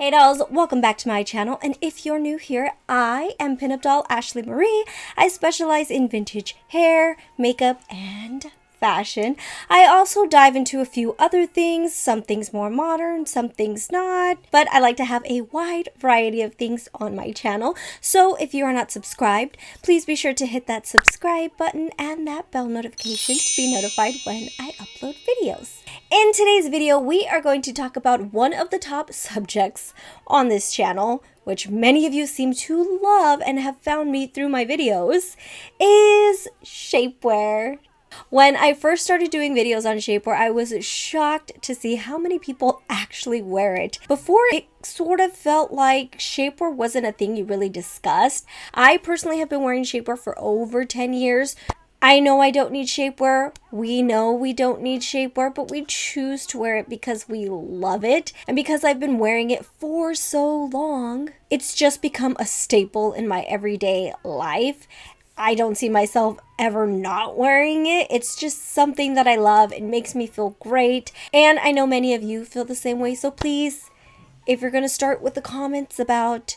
Hey dolls, welcome back to my channel, and if you're new here, I am Pinup Doll Ashley Marie. I specialize in vintage hair, makeup, and fashion. I also dive into a few other things, some things more modern, some things not, but I like to have a wide variety of things on my channel. So if you are not subscribed, please be sure to hit that subscribe button and that bell notification to be notified when I upload videos. In today's video, we are going to talk about one of the top subjects on this channel, which many of you seem to love and have found me through my videos, is shapewear. When I first started doing videos on shapewear, I was shocked to see how many people actually wear it. Before, it sort of felt like shapewear wasn't a thing you really discussed. I personally have been wearing shapewear for over 10 years. I know I don't need shapewear. We know we don't need shapewear, but we choose to wear it because we love it. And because I've been wearing it for so long, it's just become a staple in my everyday life. I don't see myself ever not wearing it. It's just something that I love. It makes me feel great. And I know many of you feel the same way. So please, if you're going to start with the comments about,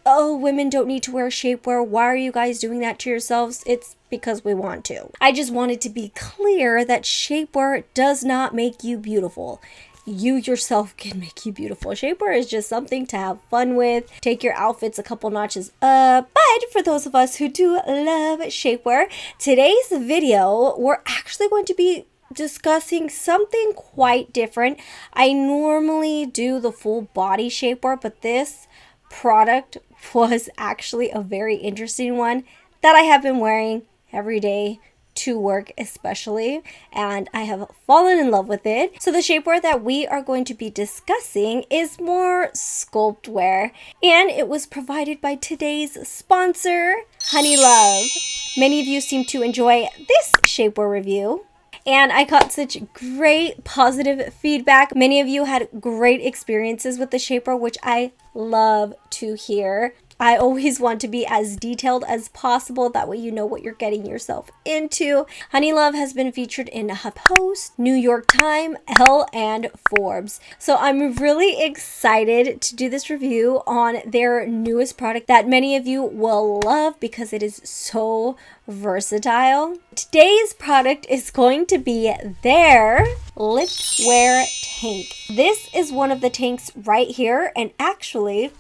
oh, women don't need to wear shapewear, why are you guys doing that to yourselves? It's because we want to. I just wanted to be clear that shapewear does not make you beautiful. You yourself can make you beautiful. Shapewear is just something to have fun with, take your outfits a couple notches up. But for those of us who do love shapewear, today's video, we're actually going to be discussing something quite different. I normally do the full body shapewear, but this product was actually a very interesting one that I have been wearing every day to work especially, and I have fallen in love with it. So the shapewear that we are going to be discussing is more Sculptwear, and it was provided by today's sponsor, Honeylove. Many of you seem to enjoy this shapewear review, and I got such great positive feedback. Many of you had great experiences with the shapewear, which I love to hear. I always want to be as detailed as possible. That way you know what you're getting yourself into. Honeylove has been featured in HuffPost, New York Times, Elle, and Forbes. So I'm really excited to do this review on their newest product that many of you will love because it is so versatile. Today's product is going to be their LiftWear Tank. This is one of the tanks right here, and actually,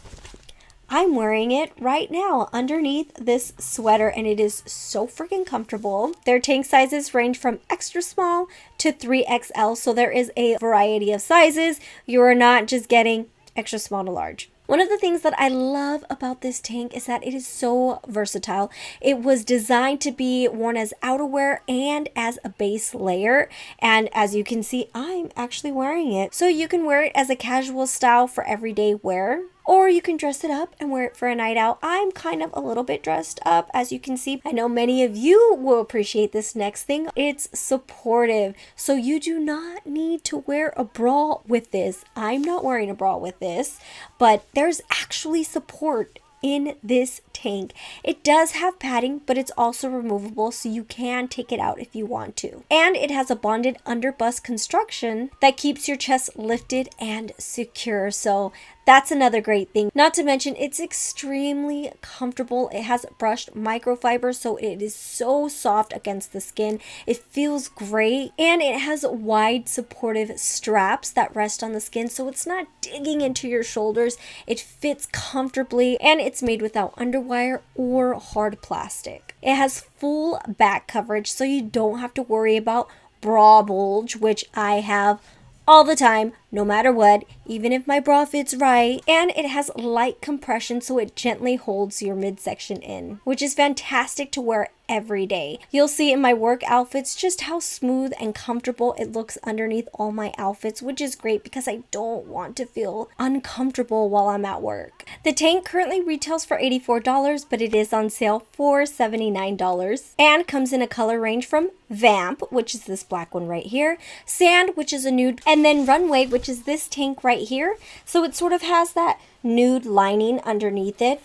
I'm wearing it right now underneath this sweater, and it is so freaking comfortable. Their tank sizes range from extra small to 3XL, so there is a variety of sizes. You are not just getting extra small to large. One of the things that I love about this tank is that it is so versatile. It was designed to be worn as outerwear and as a base layer. And as you can see, I'm actually wearing it. So you can wear it as a casual style for everyday wear, or you can dress it up and wear it for a night out. I'm kind of a little bit dressed up, as you can see. I know many of you will appreciate this next thing. It's supportive, so you do not need to wear a bra with this. I'm not wearing a bra with this, but there's actually support in this tank. It does have padding, but it's also removable, so you can take it out if you want to. And it has a bonded underbust construction that keeps your chest lifted and secure. So that's another great thing. Not to mention, it's extremely comfortable. It has brushed microfiber, so it is so soft against the skin. It feels great, and it has wide supportive straps that rest on the skin, so it's not digging into your shoulders. It fits comfortably, and it's made without underwire or hard plastic. It has full back coverage, so you don't have to worry about bra bulge, which I have all the time, no matter what, even if my bra fits right. And it has light compression, so it gently holds your midsection in, which is fantastic to wear every day. You'll see in my work outfits just how smooth and comfortable it looks underneath all my outfits, which is great because I don't want to feel uncomfortable while I'm at work. The tank currently retails for $84, but it is on sale for $79 and comes in a color range from Vamp, which is this black one right here, Sand, which is a nude, and then Runway, which is this tank right here. So it sort of has that nude lining underneath it.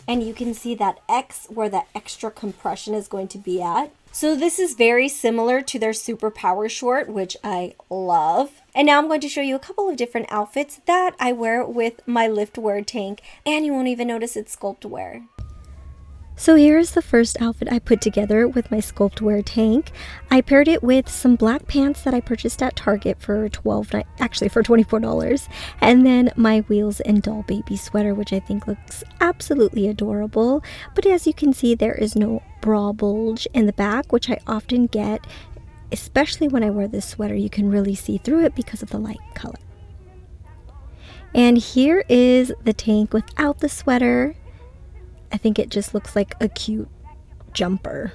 And you can see that X where that extra compression is going to be at. So this is very similar to their Super Power Short, which I love. And now I'm going to show you a couple of different outfits that I wear with my LiftWear tank, and you won't even notice it's Sculptwear. So here's the first outfit I put together with my Sculptwear tank. I paired it with some black pants that I purchased at Target for $24, and then my Wheels and Doll baby sweater, which I think looks absolutely adorable. But as you can see, there is no bra bulge in the back, which I often get, especially when I wear this sweater. You can really see through it because of the light color. And here is the tank without the sweater. I think it just looks like a cute jumper.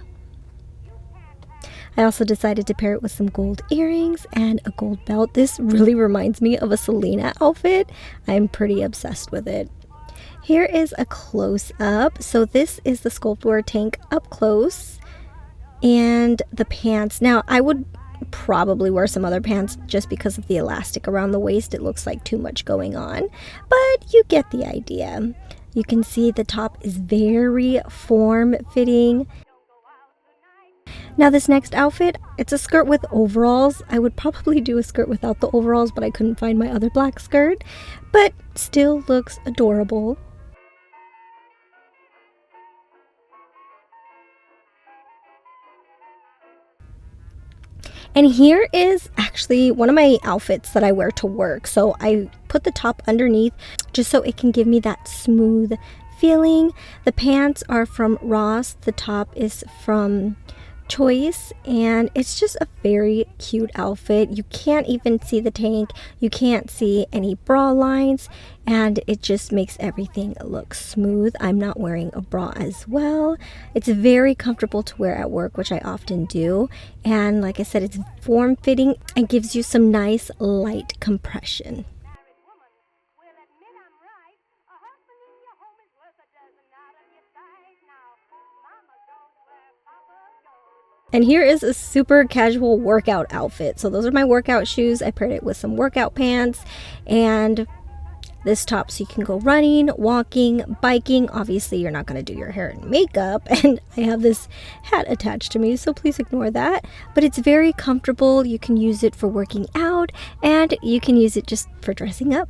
I also decided to pair it with some gold earrings and a gold belt. This really reminds me of a Selena outfit. I'm pretty obsessed with it. Here is a close-up. So this is the Sculptwear tank up close. And the pants. Now, I would probably wear some other pants just because of the elastic around the waist. It looks like too much going on. But you get the idea. You can see the top is very form-fitting. Now this next outfit, it's a skirt with overalls. I would probably do a skirt without the overalls, but I couldn't find my other black skirt. But still looks adorable. And here is actually one of my outfits that I wear to work. So I put the top underneath just so it can give me that smooth feeling. The pants are from Ross. The top is from Choice, and it's just a very cute outfit. You can't even see the tank. You can't see any bra lines, and it just makes everything look smooth. I'm not wearing a bra as well. It's very comfortable to wear at work, which I often do. And like I said, it's form-fitting and gives you some nice light compression. And here is a super casual workout outfit. So those are my workout shoes. I paired it with some workout pants and this top so you can go running, walking, biking. Obviously, you're not going to do your hair and makeup. And I have this hat attached to me, so please ignore that. But it's very comfortable. You can use it for working out and you can use it just for dressing up.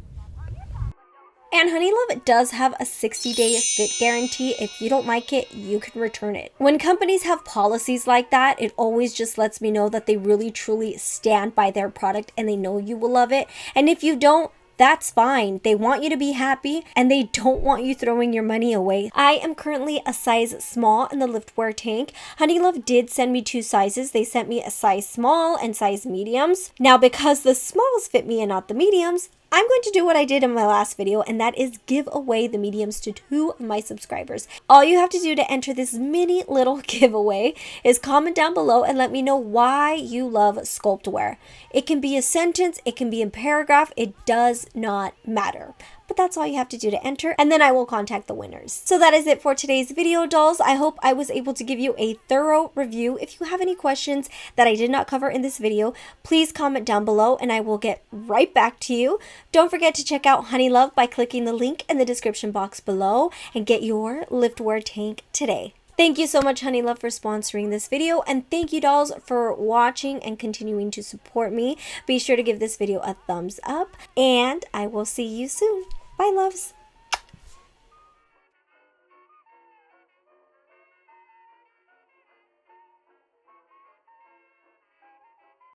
And Honeylove does have a 60-day fit guarantee. If you don't like it, you can return it. When companies have policies like that, it always just lets me know that they really truly stand by their product and they know you will love it. And if you don't, that's fine. They want you to be happy and they don't want you throwing your money away. I am currently a size small in the LiftWear tank. Honeylove did send me 2 sizes. They sent me a size small and size mediums. Now, because the smalls fit me and not the mediums, I'm going to do what I did in my last video, and that is give away the mediums to 2 of my subscribers. All you have to do to enter this mini little giveaway is comment down below and let me know why you love Sculptwear. It can be a sentence, it can be a paragraph, it does not matter. But that's all you have to do to enter, and then I will contact the winners. So that is it for today's video, dolls. I hope I was able to give you a thorough review. If you have any questions that I did not cover in this video, please comment down below and I will get right back to you. Don't forget to check out Honeylove by clicking the link in the description box below and get your LiftWear tank today. Thank you so much, Honeylove, for sponsoring this video, and thank you, dolls, for watching and continuing to support me. Be sure to give this video a thumbs up, and I will see you soon. Bye, loves.